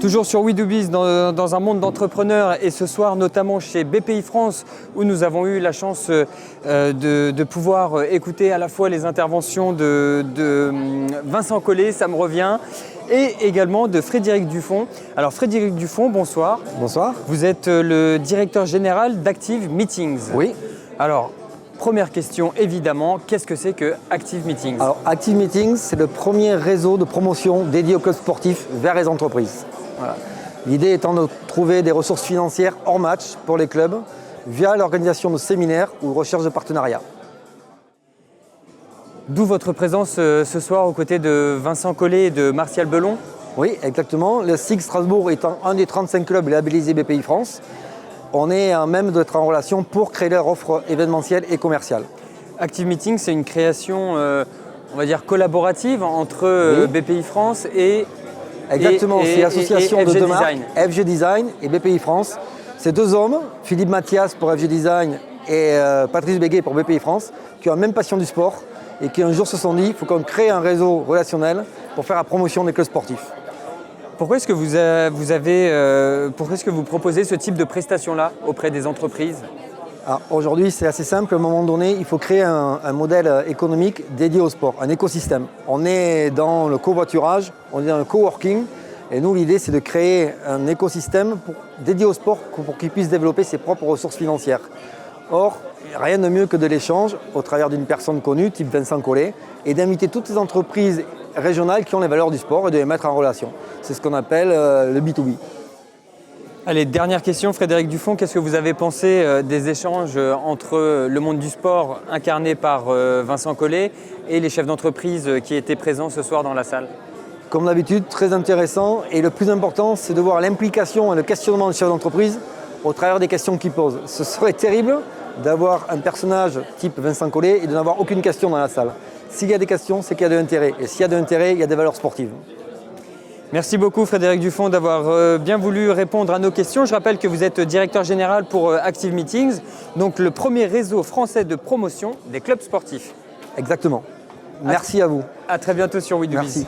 Toujours sur We Do Biz dans un monde d'entrepreneurs et ce soir notamment chez BPI France où nous avons eu la chance de pouvoir écouter à la fois les interventions de Vincent Collet, ça me revient, et également de Frédéric Dufond. Alors Frédéric Dufond, bonsoir. Bonsoir. Vous êtes le directeur général d'Active Meetings. Oui. Alors, première question évidemment, qu'est-ce que c'est que Active Meetings? Alors Active Meetings, c'est le premier réseau de promotion dédié aux clubs sportifs vers les entreprises. Voilà. L'idée étant de trouver des ressources financières hors match pour les clubs via l'organisation de séminaires ou recherche de partenariats. D'où votre présence ce soir aux côtés de Vincent Collet et de Martial Belon. Oui, exactement. Le SIG Strasbourg étant un des 35 clubs labellisés BPI France, on est à même d'être en relation pour créer leur offre événementielle et commerciale. Active Meetings, c'est une création, on va dire, collaborative entre BPI France et... Exactement, c'est l'association de deux marques, FG Design et BPI France. C'est deux hommes, Philippe Mathias pour FG Design et Patrice Béguet pour BPI France, qui ont la même passion du sport et qui un jour se sont dit qu'il faut qu'on crée un réseau relationnel pour faire la promotion des clubs sportifs. Pourquoi est-ce que pourquoi est-ce que vous proposez ce type de prestation-là auprès des entreprises? Aujourd'hui, c'est assez simple. À un moment donné, il faut créer un modèle économique dédié au sport, un écosystème. On est dans le covoiturage, on est dans le coworking. Et nous, l'idée, c'est de créer un écosystème dédié au sport pour qu'il puisse développer ses propres ressources financières. Or, rien de mieux que de l'échange au travers d'une personne connue, type Vincent Collet, et d'inviter toutes les entreprises régionales qui ont les valeurs du sport et de les mettre en relation. C'est ce qu'on appelle le B2B. Allez, dernière question, Frédéric Dufond, qu'est-ce que vous avez pensé des échanges entre le monde du sport incarné par Vincent Collet et les chefs d'entreprise qui étaient présents ce soir dans la salle? Comme d'habitude, très intéressant, et le plus important, c'est de voir l'implication et le questionnement des chefs d'entreprise au travers des questions qu'ils posent. Ce serait terrible d'avoir un personnage type Vincent Collet et de n'avoir aucune question dans la salle. S'il y a des questions, c'est qu'il y a de l'intérêt, et s'il y a de l'intérêt, il y a des valeurs sportives. Merci beaucoup Frédéric Dufond d'avoir bien voulu répondre à nos questions. Je rappelle que vous êtes directeur général pour Active Meetings, donc le premier réseau français de promotion des clubs sportifs. Exactement. Merci à vous. À très bientôt sur We Do Biz. Merci.